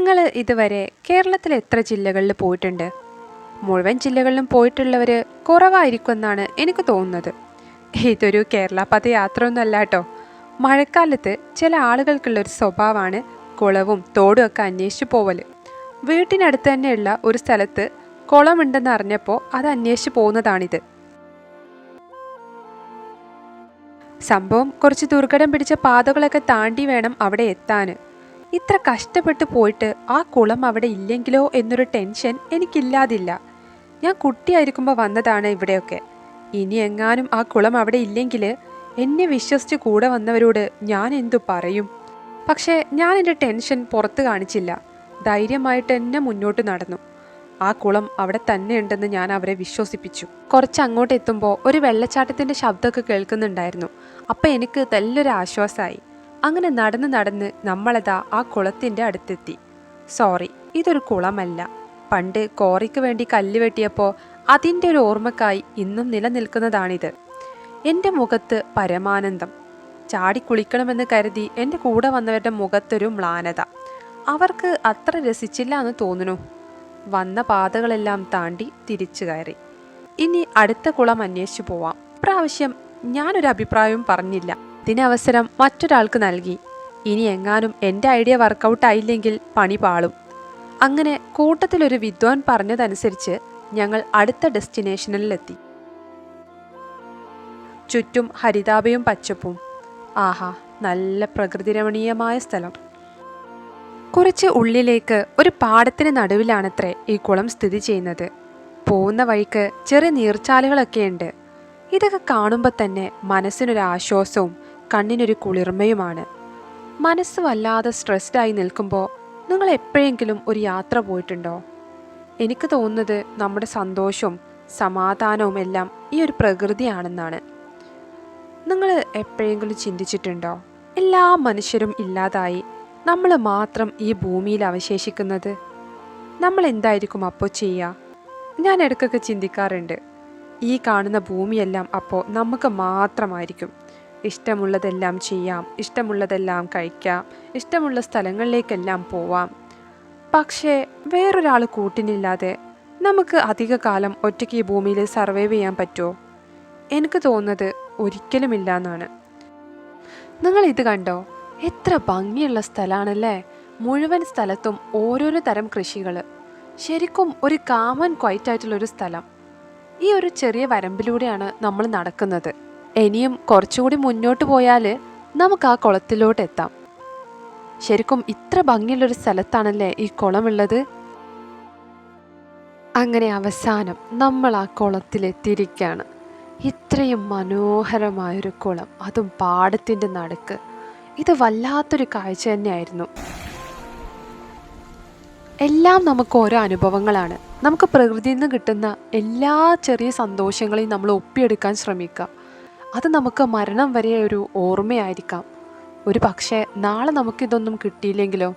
നിങ്ങൾ ഇതുവരെ കേരളത്തിലെ എത്ര ജില്ലകളിൽ പോയിട്ടുണ്ട്? മുഴുവൻ ജില്ലകളിലും പോയിട്ടുള്ളവർ കുറവായിരിക്കുമെന്നാണ് എനിക്ക് തോന്നുന്നത്. ഇതൊരു കേരള പദയാത്ര ഒന്നുമല്ല കേട്ടോ. മഴക്കാലത്ത് ചില ആളുകൾക്കുള്ളൊരു സ്വഭാവമാണ് കുളവും തോടും ഒക്കെ അന്വേഷിച്ച് പോവൽ. വീട്ടിനടുത്ത് തന്നെയുള്ള ഒരു സ്ഥലത്ത് കുളമുണ്ടെന്ന് അറിഞ്ഞപ്പോൾ അത് അന്വേഷിച്ച് പോകുന്നതാണിത്. സംഭവം കുറച്ച് ദുർഘടം പിടിച്ച പാതകളൊക്കെ താണ്ടി വേണം അവിടെ എത്താൻ. ഇത്ര കഷ്ടപ്പെട്ട് പോയിട്ട് ആ കുളം അവിടെ ഇല്ലെങ്കിലോ എന്നൊരു ടെൻഷൻ എനിക്കില്ലാതില്ല. ഞാൻ കുട്ടിയായിരിക്കുമ്പോൾ വന്നതാണ് ഇവിടെയൊക്കെ. ഇനി എങ്ങാനും ആ കുളം അവിടെ ഇല്ലെങ്കിൽ എന്നെ വിശ്വസിച്ച് കൂടെ വന്നവരോട് ഞാൻ എന്തു പറയും? പക്ഷേ ഞാൻ എൻ്റെ ടെൻഷൻ പുറത്ത് കാണിച്ചില്ല. ധൈര്യമായിട്ട് എന്നെ മുന്നോട്ട് നടന്നു. ആ കുളം അവിടെ തന്നെ ഉണ്ടെന്ന് ഞാൻ അവരെ വിശ്വസിപ്പിച്ചു. കുറച്ച് അങ്ങോട്ട് എത്തുമ്പോൾ ഒരു വെള്ളച്ചാട്ടത്തിൻ്റെ ശബ്ദമൊക്കെ കേൾക്കുന്നുണ്ടായിരുന്നു. അപ്പം എനിക്ക് നല്ലൊരു ആശ്വാസമായി. അങ്ങനെ നടന്ന് നമ്മളതാ ആ കുളത്തിൻ്റെ അടുത്തെത്തി. സോറി, ഇതൊരു കുളമല്ല. പണ്ട് കോറിക്ക് വേണ്ടി കല്ല് വെട്ടിയപ്പോൾ അതിൻ്റെ ഒരു ഓർമ്മക്കായി ഇന്നും നിലനിൽക്കുന്നതാണിത്. എൻ്റെ മുഖത്ത് പരമാനന്ദം. ചാടി കുളിക്കണമെന്ന് കരുതി എൻ്റെ കൂടെ വന്നവരുടെ മുഖത്തൊരു മ്ലാനത. അവർക്ക് അത്ര രസിച്ചില്ല എന്ന് തോന്നുന്നു. വന്ന പാതകളെല്ലാം താണ്ടി തിരിച്ചു കയറി. ഇനി അടുത്ത കുളം അന്വേഷിച്ചു പോവാം. പ്രാവശ്യം ഞാനൊരു അഭിപ്രായവും പറഞ്ഞില്ല. ഇതിനവസരം മറ്റൊരാൾക്ക് നൽകി. ഇനി എങ്ങാനും എൻ്റെ ഐഡിയ വർക്കൗട്ട് ആയില്ലെങ്കിൽ പണി പാളും. അങ്ങനെ കൂട്ടത്തിലൊരു വിദ്വാൻ പറഞ്ഞതനുസരിച്ച് ഞങ്ങൾ അടുത്ത ഡെസ്റ്റിനേഷനിലെത്തി. ചുറ്റും ഹരിതാഭയും പച്ചപ്പും. ആഹാ, നല്ല പ്രകൃതിരമണീയമായ സ്ഥലം. കുറച്ച് ഉള്ളിലേക്ക് ഒരു പാടത്തിന് നടുവിലാണത്രേ ഈ കുളം സ്ഥിതി ചെയ്യുന്നത്. പോകുന്ന വഴിക്ക് ചെറിയ നീർച്ചാലുകളൊക്കെയുണ്ട്. ഇതൊക്കെ കാണുമ്പോൾ തന്നെ മനസ്സിനൊരു ആശ്വാസവും കണ്ണിനൊരു കുളിർമയുമാണ്. മനസ്സ് വല്ലാതെ സ്ട്രെസ്ഡായി നിൽക്കുമ്പോൾ നിങ്ങൾ എപ്പോഴെങ്കിലും ഒരു യാത്ര പോയിട്ടുണ്ടോ? എനിക്ക് തോന്നുന്നത് നമ്മുടെ സന്തോഷവും സമാധാനവും എല്ലാം ഈ ഒരു പ്രകൃതിയാണെന്നാണ്. നിങ്ങൾ എപ്പോഴെങ്കിലും ചിന്തിച്ചിട്ടുണ്ടോ? എല്ലാ മനുഷ്യരും ഇല്ലാതായി നമ്മൾ മാത്രം ഈ ഭൂമിയിൽ അവശേഷിക്കുന്നത്. നമ്മൾ എന്തായിരിക്കും അപ്പോൾ ചെയ്യുക? ഞാൻ ഇടയ്ക്കൊക്കെ ചിന്തിക്കാറുണ്ട്. ഈ കാണുന്ന ഭൂമിയെല്ലാം അപ്പോൾ നമുക്ക് മാത്രമായിരിക്കും. ഇഷ്ടമുള്ളതെല്ലാം ചെയ്യാം, ഇഷ്ടമുള്ളതെല്ലാം കഴിക്കാം, ഇഷ്ടമുള്ള സ്ഥലങ്ങളിലേക്കെല്ലാം പോവാം. പക്ഷേ വേറൊരാൾ കൂട്ടിനില്ലാതെ നമുക്ക് അധിക കാലം ഒറ്റയ്ക്ക് ഈ ഭൂമിയിൽ സർവൈവ് ചെയ്യാൻ പറ്റുമോ? എനിക്ക് തോന്നുന്നത് ഒരിക്കലുമില്ല എന്നാണ്. നിങ്ങൾ ഇത് കണ്ടോ? എത്ര ഭംഗിയുള്ള സ്ഥലമാണല്ലേ. മുഴുവൻ സ്ഥലത്തും ഓരോരോ തരം കൃഷികൾ. ശരിക്കും ഒരു കാം ആൻഡ് ക്വൈറ്റ് ആയിട്ടുള്ളൊരു സ്ഥലം. ഈ ഒരു ചെറിയ വരമ്പിലൂടെയാണ് നമ്മൾ നടക്കുന്നത്. ഇനിയും കുറച്ചുകൂടി മുന്നോട്ട് പോയാൽ നമുക്ക് ആ കുളത്തിലോട്ട് എത്താം. ശരിക്കും ഇത്ര ഭംഗിയുള്ളൊരു സ്ഥലത്താണല്ലേ ഈ കുളമുള്ളത്. അങ്ങനെ അവസാനം നമ്മൾ ആ കുളത്തിലെത്തിയിരിക്കുകയാണ്. ഇത്രയും മനോഹരമായൊരു കുളം, അതും പാടത്തിൻ്റെ നടുക്ക്. ഇത് വല്ലാത്തൊരു കാഴ്ച തന്നെയായിരുന്നു. എല്ലാം നമുക്ക് ഓരോ അനുഭവങ്ങളാണ്. നമുക്ക് പ്രകൃതിയിൽ നിന്ന് കിട്ടുന്ന എല്ലാ ചെറിയ സന്തോഷങ്ങളെയും നമ്മൾ ഒപ്പിയെടുക്കാൻ ശ്രമിക്കുക. അത് നമുക്ക് മരണം വരെ ഒരു ഓർമ്മയായിരിക്കാം. ഒരു പക്ഷേ നാളെ നമുക്കിതൊന്നും കിട്ടിയില്ലെങ്കിലോ?